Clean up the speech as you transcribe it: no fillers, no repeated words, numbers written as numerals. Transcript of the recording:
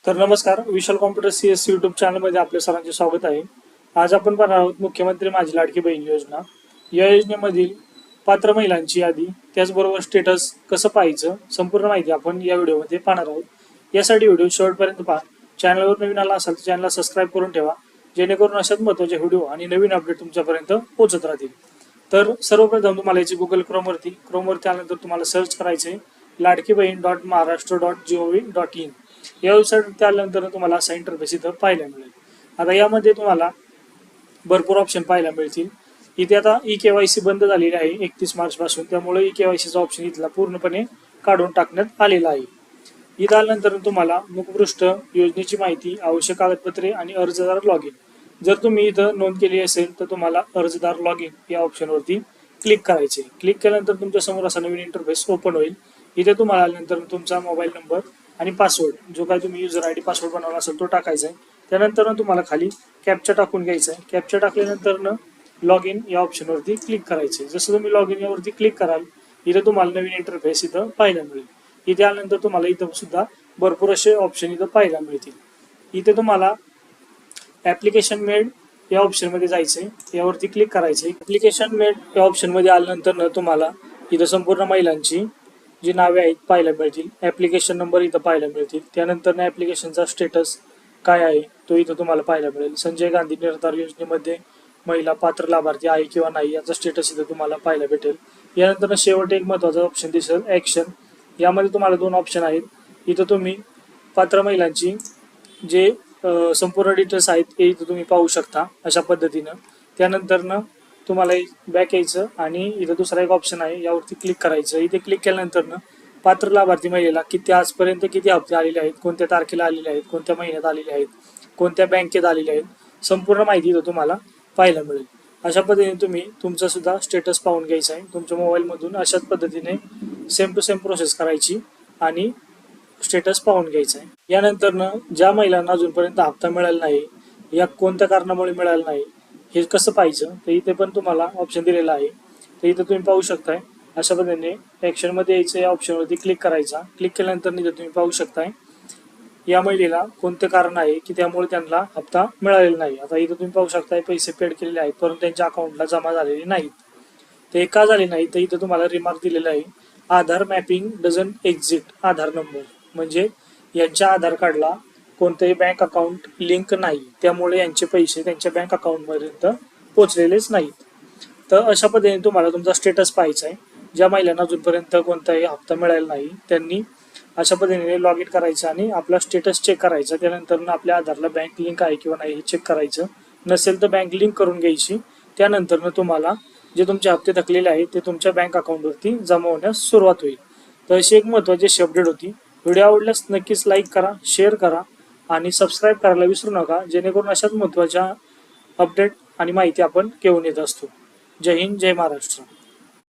तर नमस्कार, विशाल computer CS YouTube चॅनलमध्ये आपल्या सर्वांचे स्वागत आहे. आज आपण पाहणार आहोत मुख्यमंत्री माझी लाडकी बहीण योजना. या योजनेमधील पात्र महिलांची यादी, त्याचबरोबर स्टेटस कसं पाहायचं, संपूर्ण माहिती आपण या व्हिडिओमध्ये पाहणार आहोत. यासाठी व्हिडिओ शेवटपर्यंत पहा. चॅनलवर नवीन आला असाल तर चॅनलला सबस्क्राईब करून ठेवा, जेणेकरून अशाच महत्त्वाचे व्हिडिओ आणि नवीन अपडेट तुमच्यापर्यंत पोहोचत राहतील. तर सर्वप्रथम तुम्हाला याची गुगल क्रोमवरती आल्यानंतर तुम्हाला सर्च करायचे ladkibaheen.maharashtra.gov.in. या वेबसाईटवरती आल्यानंतर तुम्हाला असा इंटरफेस इथं पाहायला मिळेल. आता यामध्ये तुम्हाला भरपूर ऑप्शन पाहायला मिळतील. इथे आता KYC बंद झालेली आहे 31 मार्च पासून, त्यामुळे KYCचा ऑप्शन इथला पूर्णपणे काढून टाकण्यात आलेला आहे. इथं आल्यानंतर तुम्हाला मुखपृष्ठ, योजनेची माहिती, आवश्यक कागदपत्रे आणि अर्जदार लॉग इन. जर तुम्ही इथं नोंद केली असेल तर तुम्हाला अर्जदार लॉग इन या ऑप्शनवरती क्लिक करायचे. क्लिक केल्यानंतर तुमच्या समोर असा नवीन इंटरफेस ओपन होईल. इथे तुम्हाला आल्यानंतर तुमचा मोबाईल नंबर आणि पासवर्ड, जो काय तुम्ही युजर ID पासवर्ड बनवला असेल तो टाकायचा आहे. त्यानंतर तुम्हाला खाली कॅप्चा टाकून घ्यायचा आहे. कॅप्चा टाकल्यानंतर लॉग इन या ऑप्शनवरती क्लिक करायचे. जसं तुम्ही लॉग इन यावरती क्लिक कराल, इथं तुम्हाला नवीन इंटरफेस इथं पाहायला मिळेल. इथे आल्यानंतर तुम्हाला इथं सुद्धा भरपूर असे ऑप्शन इथं पाहायला मिळतील. इथे तुम्हाला ऍप्लिकेशन मेड या ऑप्शनमध्ये जायचंय, यावरती क्लिक करायचंय. ऍप्लिकेशन मेड या ऑप्शनमध्ये आल्यानंतर तुम्हाला इथं संपूर्ण महिलांची जी नावे आहेत पाहायला मिळतील. ऍप्लिकेशन नंबर इथं पाहायला मिळतील. त्यानंतर ऍप्लिकेशनचा स्टेटस काय आहे तो इथं तुम्हाला पाहायला मिळेल. संजय गांधी निराधार योजनेमध्ये महिला पात्र लाभार्थी आहे किंवा नाही याचा स्टेटस इथं तुम्हाला पाहायला भेटेल. यानंतर शेवट एक महत्त्वाचा ऑप्शन दिसेल, ऍक्शन. यामध्ये तुम्हाला दोन ऑप्शन आहेत. इथं तुम्ही पात्र महिलांची जे संपूर्ण डिटेल्स आहेत ते इथं तुम्ही पाहू शकता अशा पद्धतीनं. त्यानंतर तुम्हाला बॅक यायचं आणि इथं दुसरा एक ऑप्शन आहे, यावरती क्लिक करायचं. इथे क्लिक केल्यानंतर पात्र लाभार्थी महिलेला आजपर्यंत किती हप्ते आलेले आहेत, कोणत्या तारखेला आलेले आहेत, कोणत्या महिन्यात आलेले आहेत, कोणत्या बँकेत आलेले आहेत, संपूर्ण माहिती इथं तुम्हाला पाहायला मिळेल. अशा पद्धतीने तुम्ही तुमचा सुद्धा स्टेटस पाहून घ्यायचा आहे. तुमच्या मोबाईलमधून अशाच पद्धतीने सेम टू सेम प्रोसेस करायची आणि स्टेटस पाहून घ्यायचा आहे. यानंतर ज्या महिलांना अजूनपर्यंत हप्ता मिळाला नाही या कोणत्या कारणामुळे मिळाला नाही हे कसं पाहायचं, तर इथे पण तुम्हाला ऑप्शन दिलेला आहे. तर इथं तुम्ही पाहू शकताय अशा पद्धतीने ऍक्शनमध्ये यायचं, या ऑप्शनवरती क्लिक करायचा. क्लिक केल्यानंतर इथं तुम्ही पाहू शकताय या महिलेला कोणते कारण आहे की त्यामुळे त्यांना हप्ता मिळालेला नाही. आता इथं तुम्ही पाहू शकताय पैसे पेड केलेले आहेत परंतु त्यांच्या अकाउंटला जमा झालेले नाहीत. ते का झाले नाही तर इथं तुम्हाला रिमार्क दिलेला आहे, Aadhaar mapping doesn't exit Aadhaar number. म्हणजे यांच्या आधार कार्डला कोणतेही बँक अकाउंट लिंक नाही, त्यामुळे यांचे पैसे त्यांच्या बँक अकाउंटपर्यंत पोहोचलेलेच नाहीत. तर अशा पद्धतीने तुम्हाला तुमचा स्टेटस पाहायचा आहे. ज्या महिलांना अजूनपर्यंत कोणताही हप्ता मिळाला नाही त्यांनी अशा पद्धतीने लॉग इन करायचं आणि आपला स्टेटस चेक करायचा. त्यानंतर आपल्या आधारला बँक लिंक आहे किंवा नाही हे चेक करायचं. नसेल तर बँक लिंक करून घ्यायची. त्यानंतर तुम्हाला जे तुमचे हप्ते थकलेले आहेत ते तुमच्या बँक अकाउंटवरती जमा होण्यास सुरुवात होईल. तर अशी एक महत्त्वाची अशी अपडेट होती. व्हिडिओ आवडल्यास नक्कीच लाईक करा, शेअर करा आणि सबस्क्राईब करायला विसरू नका, जेणेकरून अशाच महत्त्वाच्या अपडेट आणि माहिती आपण घेऊन येत असतो. जय हिंद, जय महाराष्ट्र.